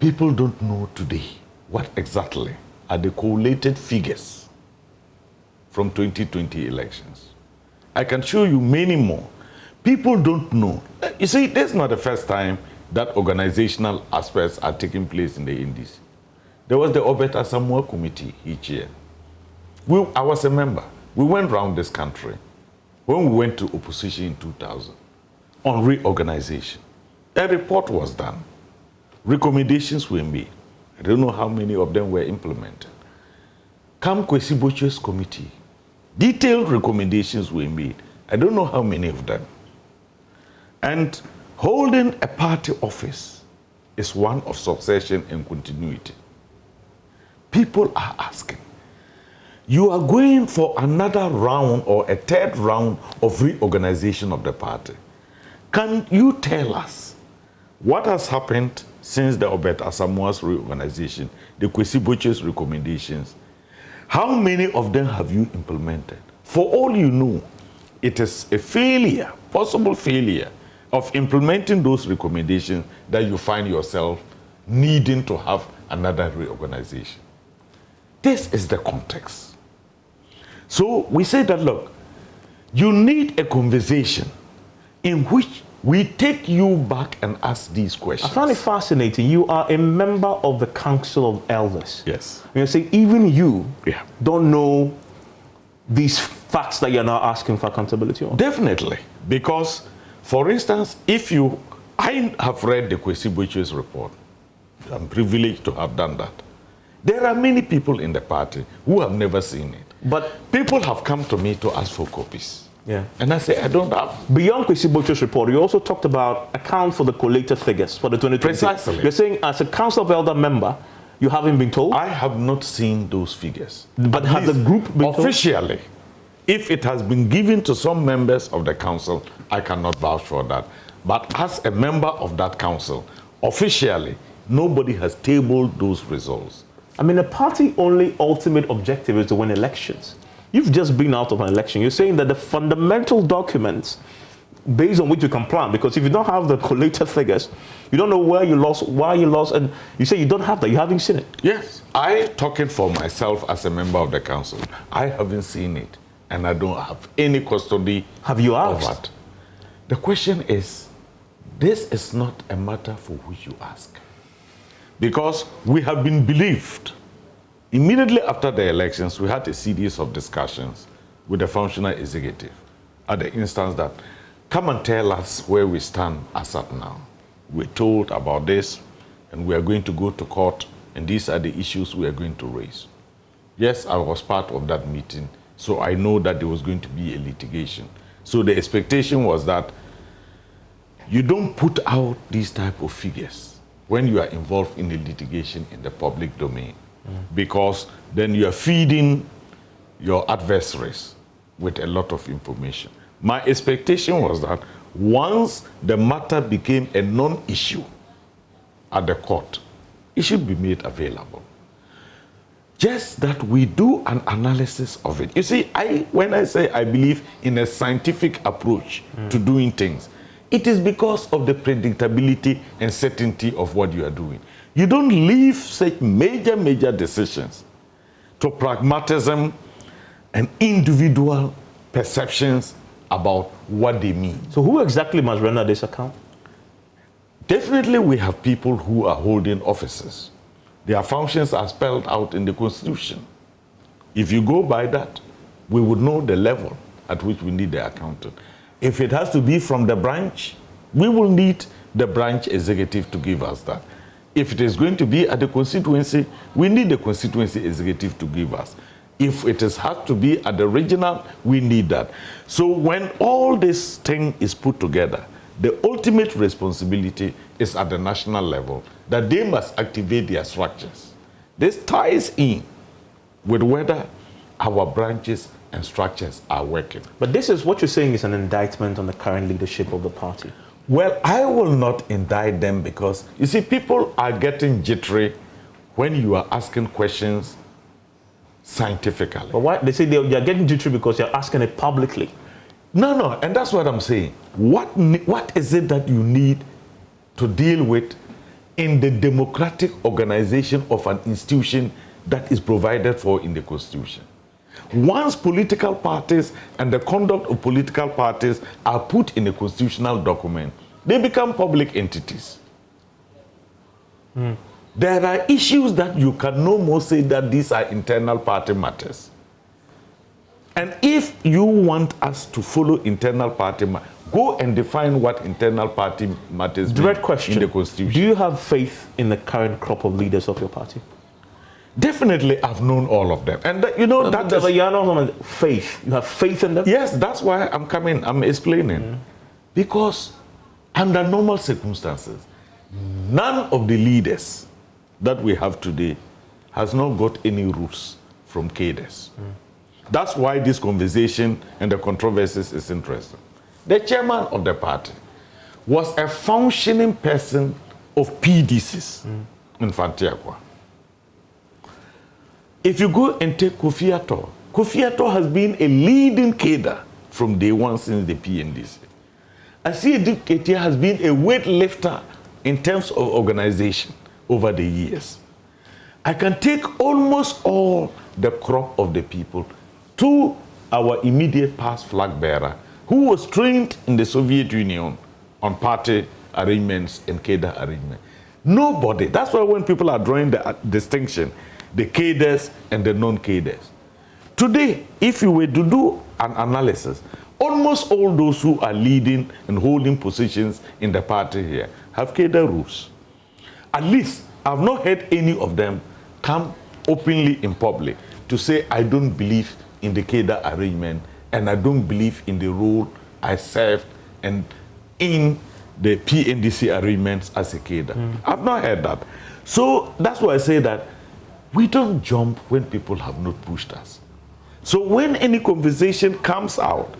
people don't know today what exactly are the collated figures from 2020 elections. I can show you many more. People don't know. You see, this is not the first time that organizational aspects are taking place in the NDC. There was the Obet Asamoah Committee each year. I was a member. We went around this country when we went to opposition in 2000 on reorganization. A report was done. Recommendations were made. I don't know how many of them were implemented. Come Kwesi Bochu's committee. Detailed recommendations were made. I don't know how many of them. And holding a party office is one of succession and continuity. People are asking, you are going for another round or a third round of reorganization of the party. Can you tell us what has happened since the Obet Asamoah's reorganization, the Kwesi Bochu's recommendations? How many of them have you implemented? For all you know, it is a failure, possible failure, of implementing those recommendations that you find yourself needing to have another reorganization. This is the context. So we say that, look, you need a conversation in which we take you back and ask these questions. I find it fascinating. You are a member of the Council of Elders. Yes. You say even you don't know these facts that you're now asking for accountability on. Definitely. Because, for instance, I have read the Kwesi Bochu's report. I'm privileged to have done that. There are many people in the party who have never seen it. But people have come to me to ask for copies. Yeah. And I say, I don't have. Beyond Kwesi Bochu's report, you also talked about account for the collated figures for the 2020. Precisely. You're saying as a Council of Elder member, you haven't been told? I have not seen those figures. But has the group been told? Officially, if it has been given to some members of the council, I cannot vouch for that. But as a member of that council, officially, nobody has tabled those results. I mean, the party only ultimate objective is to win elections. You've just been out of an election. You're saying that the fundamental documents based on which you can plan, because if you don't have the collated figures, you don't know where you lost, why you lost, and you say you don't have that, you haven't seen it. Yes. I, talking for myself as a member of the council, I haven't seen it, and I don't have any custody. Have you of asked? that. The question is, this is not a matter for which you ask. Because we have been believed. Immediately after the elections, we had a series of discussions with the functional executive at the instance that, come and tell us where we stand as at now. We're told about this, and we are going to go to court, and these are the issues we are going to raise. Yes, I was part of that meeting, so I know that there was going to be a litigation. So the expectation was that you don't put out these type of figures when you are involved in a litigation in the public domain, because then you are feeding your adversaries with a lot of information. My expectation was that once the matter became a non-issue at the court, it should be made available. Just that we do an analysis of it. You see, when I say I believe in a scientific approach to doing things, it is because of the predictability and certainty of what you are doing. You don't leave such major decisions to pragmatism and individual perceptions about what they mean. So who exactly must render this account? Definitely we have people who are holding offices. Their functions are spelled out in the Constitution. If you go by that, we would know the level at which we need the accountant. If it has to be from the branch, we will need the branch executive to give us that. If it is going to be at the constituency, we need the constituency executive to give us. If it has to be at the regional, we need that. So when all this thing is put together, the ultimate responsibility is at the national level, that they must activate their structures. This ties in with whether our branches and structures are working. But this is what you're saying is an indictment on the current leadership of the party. Well, I will not indict them because, you see, people are getting jittery when you are asking questions scientifically. But why? They say they're getting jittery because you're asking it publicly. No, and that's what I'm saying. What is it that you need to deal with in the democratic organization of an institution that is provided for in the Constitution? Once political parties and the conduct of political parties are put in a constitutional document, they become public entities. There are issues that you can no more say that these are internal party matters. And if you want us to follow internal party matters, go and define what internal party matters Direct question. in the Constitution. Do you have faith in the current crop of leaders of your party? Definitely, I've known all of them. And you know, But you're not faith. You have faith in them? Yes, that's why I'm explaining. Because under normal circumstances, none of the leaders that we have today has not got any roots from cadres. That's why this conversation and the controversies is interesting. The chairman of the party was a functioning person of PDCs in Fantiakwa. If you go and take Kofi Ato has been a leading cadre from day one since the PNDC. Asiedu Ketia has been a weightlifter in terms of organization over the years. I can take almost all the crop of the people to our immediate past flag bearer, who was trained in the Soviet Union on party arrangements and cadre arrangements. Nobody. That's why when people are drawing the distinction, the cadres and the non-cadres. Today, if you were to do an analysis, almost all those who are leading and holding positions in the party here have cadre roots. At least, I've not heard any of them come openly in public to say, I don't believe in the cadre arrangement and I don't believe in the role I served and in the PNDC arrangements as a cadre. I've not heard that. So that's why I say that we don't jump when people have not pushed us. So when any conversation comes out,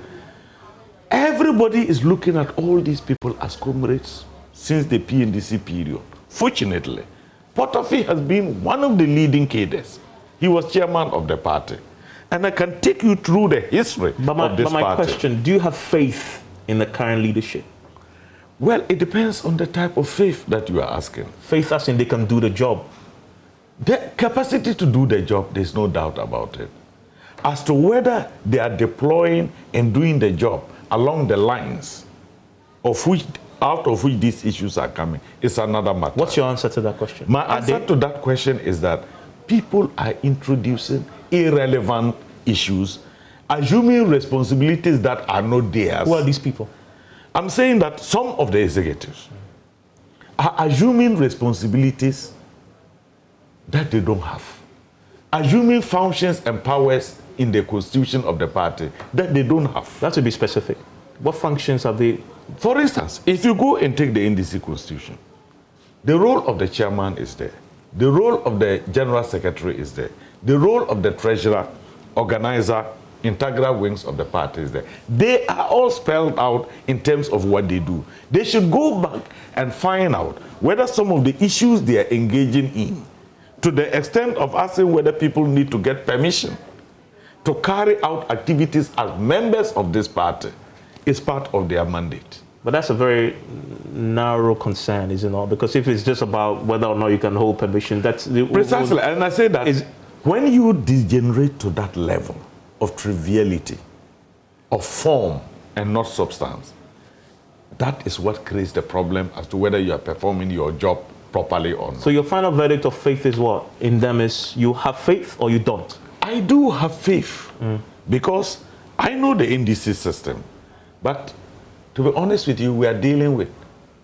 everybody is looking at all these people as comrades since the PNDC period. Fortunately, Potofi has been one of the leading cadres. He was chairman of the party. And I can take you through the history of this party. But my question, do you have faith in the current leadership? Well, it depends on the type of faith that you are asking. Faith as in they can do the job. The capacity to do the job, there's no doubt about it. As to whether they are deploying and doing the job along the lines out of which these issues are coming, is another matter. What's your answer to that question? My answer to that question is that people are introducing irrelevant issues, assuming responsibilities that are not theirs. Who are these people? I'm saying that some of the executives are assuming responsibilities that they don't have, assuming functions and powers in the constitution of the party that they don't have. That to be specific. What functions are they? For instance, if you go and take the NDC constitution, the role of the chairman is there. The role of the general secretary is there. The role of the treasurer, organizer, integral wings of the party is there. They are all spelled out in terms of what they do. They should go back and find out whether some of the issues they are engaging in, to the extent of asking whether people need to get permission to carry out activities as members of this party, is part of their mandate. But that's a very narrow concern, is it not? Because if it's just about whether or not you can hold permission, that's... Precisely, and I say that when you degenerate to that level of triviality, of form and not substance, that is what creates the problem as to whether you are performing your job properly or not. So your final verdict of faith is what? In them is you have faith or you don't? I do have faith because I know the NDC system. But to be honest with you, we are dealing with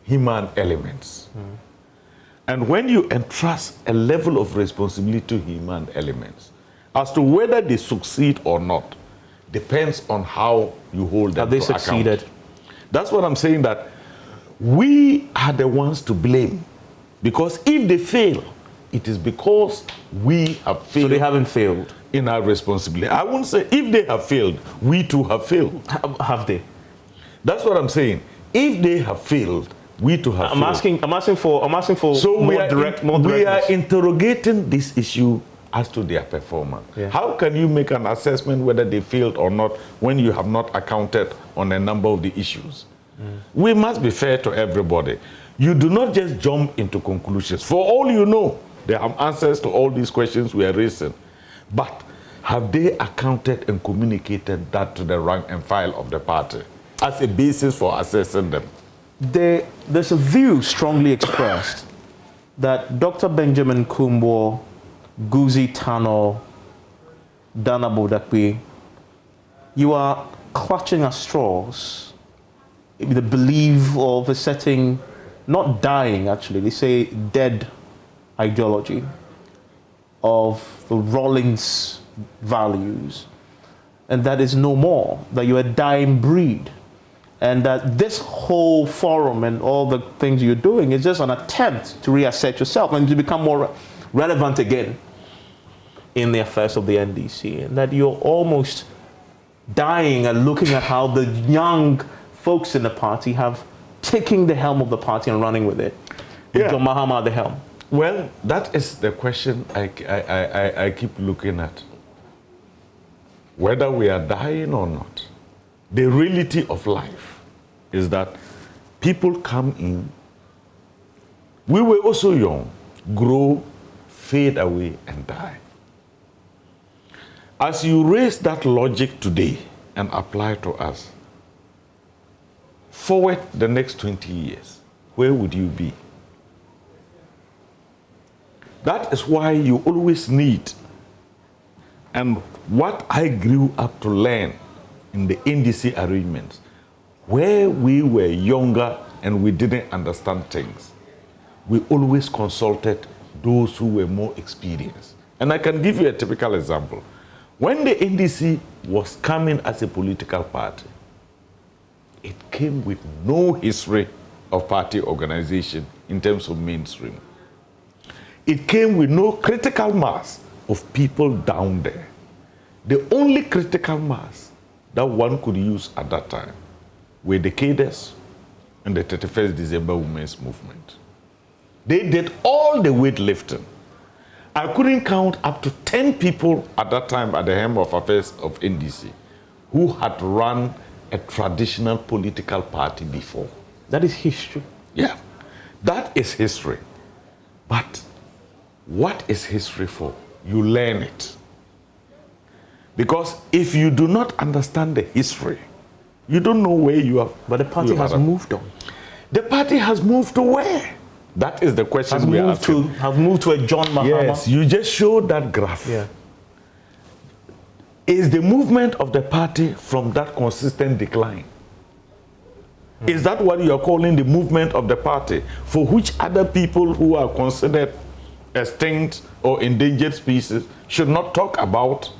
human elements. And when you entrust a level of responsibility to human elements, as to whether they succeed or not, depends on how you hold them to account. Have they succeeded? That's what I'm saying, that we are the ones to blame. Because if they fail, it is because we have failed. So they haven't failed? In our responsibility. I won't say if they have failed, we too have failed. Have they? That's what I'm saying. If they have failed, we too have failed. I'm asking for so more direct. We are interrogating this issue as to their performance. Yeah. How can you make an assessment whether they failed or not when you have not accounted on a number of the issues? We must be fair to everybody. You do not just jump into conclusions. For all you know, there are answers to all these questions we are raising. But have they accounted and communicated that to the rank and file of the party as a basis for assessing them? There's a view strongly expressed that Dr. Benjamin Kumbo, Guzi Tano, Dana Bodakwe, you are clutching at straws, the belief of a certain, not dying actually, they say dead ideology of the Rawlings values, and that is no more, that you're a dying breed, and that this whole forum and all the things you're doing is just an attempt to reassert yourself and to become more relevant again in the affairs of the NDC, and that you're almost dying and looking at how the young folks in the party have taken the helm of the party and running with it. With John Mahama at the helm. Well, that is the question I keep looking at. Whether we are dying or not, the reality of life is that people come in, we were also young, grow, fade away, and die. As you raise that logic today and apply to us, forward the next 20 years, where would you be? That is why you always need, and what I grew up to learn in the NDC arrangements, where we were younger and we didn't understand things, we always consulted those who were more experienced. And I can give you a typical example. When the NDC was coming as a political party, it came with no history of party organization in terms of mainstream. It came with no critical mass of people down there. The only critical mass that one could use at that time were the cadres and the 31st December Women's Movement. They did all the weight lifting. I couldn't count up to 10 people at that time at the helm of affairs of NDC who had run a traditional political party before. That is history. Yeah, that is history. But what is history for? You learn it. Because if you do not understand the history, you don't know where you are. But the party has moved on. The party has moved to where? That is the question we are asking. Have moved to a John Mahama. Yes, you just showed that graph. Yeah. Is the movement of the party from that consistent decline? Is that what you are calling the movement of the party, for which other people who are considered extinct or endangered species should not talk about?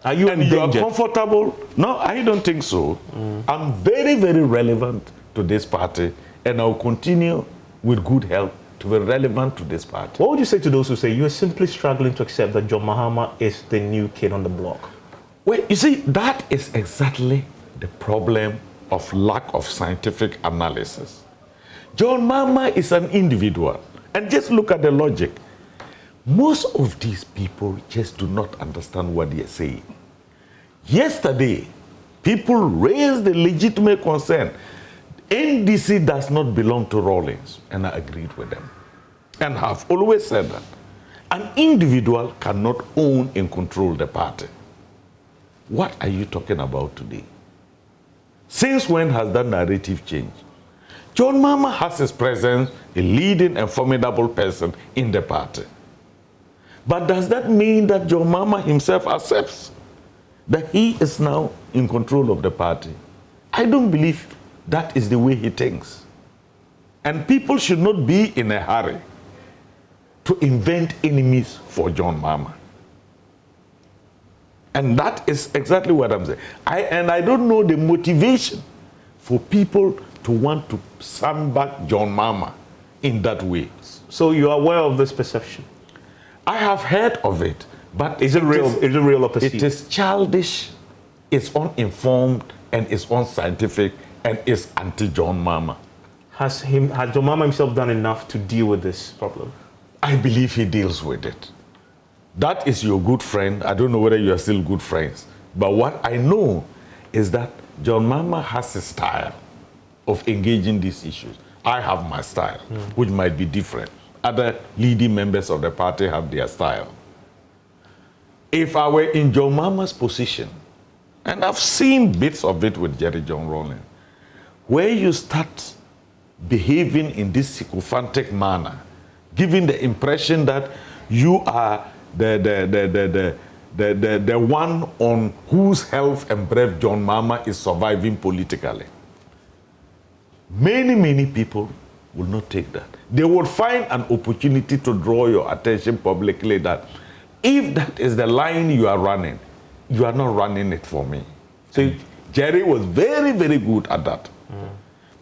Are you and endangered? You are comfortable? No, I don't think so. I'm very, very relevant to this party, and I'll continue with good health to be relevant to this party. What would you say to those who say you're simply struggling to accept that John Mahama is the new kid on the block? Well, you see, that is exactly the problem of lack of scientific analysis. John Mahama is an individual. And just look at the logic. Most of these people just do not understand what they are saying. Yesterday, people raised the legitimate concern. NDC does not belong to Rawlings, and I agreed with them. And have always said that an individual cannot own and control the party. What are you talking about today? Since when has that narrative changed? John Mahama has his presence, a leading and formidable person in the party. But does that mean that John Mahama himself accepts that he is now in control of the party? I don't believe that is the way he thinks. And people should not be in a hurry to invent enemies for John Mahama. And that is exactly what I'm saying. I don't know the motivation for people to want to sandbag John Mahama in that way. So you are aware of this perception? I have heard of it, but is it real? Is it real or perceived? It is childish, it's uninformed, and it's unscientific, and it's anti-John Mahama. Has John Mahama himself done enough to deal with this problem? I believe he deals with it. That is your good friend. I don't know whether you are still good friends. But what I know is that John Mahama has a style of engaging these issues. I have my style, which might be different. Other leading members of the party have their style. If I were in John Mahama's position, and I've seen bits of it with Jerry John Rawlings, where you start behaving in this sycophantic manner, giving the impression that you are the one on whose health and breath John Mahama is surviving politically. Many people will not take that. They will find an opportunity to draw your attention publicly that if that is the line you are running, you are not running it for me. So Jerry was very, very good at that.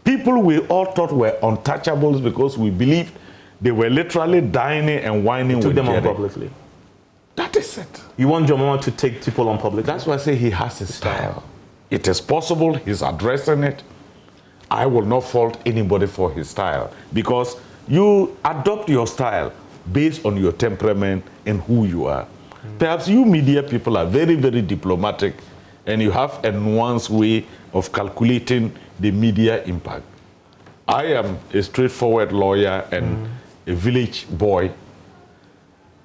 People we all thought were untouchables because we believed they were literally dining and whining with them Jerry. on publicly. That is it. You want John Mahama to take people on public? That's why I say he has his style. It is possible he's addressing it. I will not fault anybody for his style because you adopt your style based on your temperament and who you are. Perhaps you media people are very, very diplomatic and you have a nuanced way of calculating the media impact. I am a straightforward lawyer and a village boy.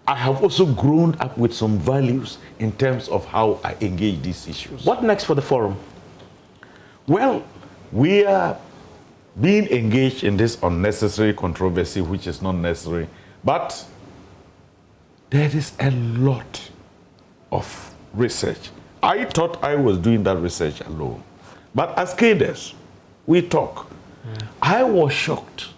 I have also grown up with some values in terms of how I engage these issues. What next for the forum? Well, we are being engaged in this unnecessary controversy, which is not necessary, but there is a lot of research. I thought I was doing that research alone. But as cadres, we talk. I was shocked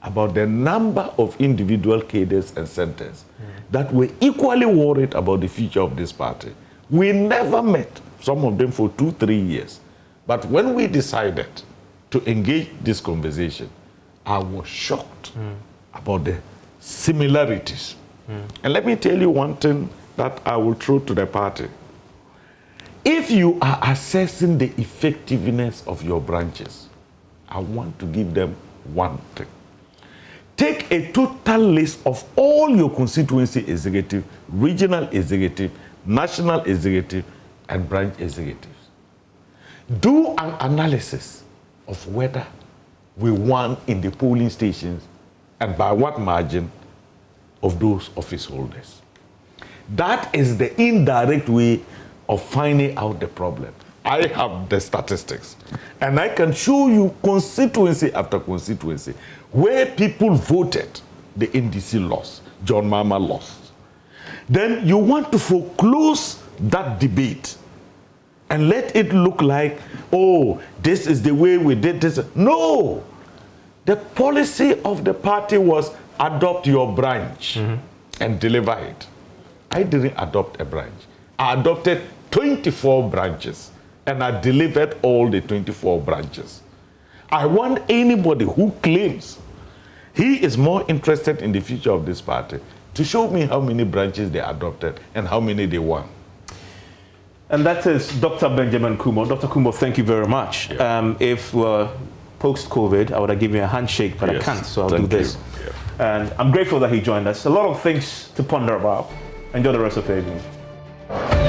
about the number of individual cadres and centers that were equally worried about the future of this party. We never met, some of them for 2-3 years. But when we decided to engage this conversation, I was shocked about the similarities. And let me tell you one thing that I will throw to the party. If you are assessing the effectiveness of your branches, I want to give them one thing. Take a total list of all your constituency executive, regional executive, national executive, and branch executives. Do an analysis of whether we won in the polling stations and by what margin of those office holders. That is the indirect way of finding out the problem. I have the statistics and I can show you constituency after constituency where people voted, the NDC lost, John Mahama lost. Then you want to foreclose that debate and let it look like, oh, this is the way we did this. No! The policy of the party was adopt your branch and deliver it. I didn't adopt a branch. I adopted 24 branches and I delivered all the 24 branches. I want anybody who claims he is more interested in the future of this party to show me how many branches they adopted and how many they won. And that is Dr. Benjamin Kumo. Dr. Kumo, thank you very much. Yeah. If we're post-COVID, I would have given you a handshake, but I can't, so I'll do this. Yeah. And I'm grateful that he joined us. A lot of things to ponder about. Enjoy the rest of the evening.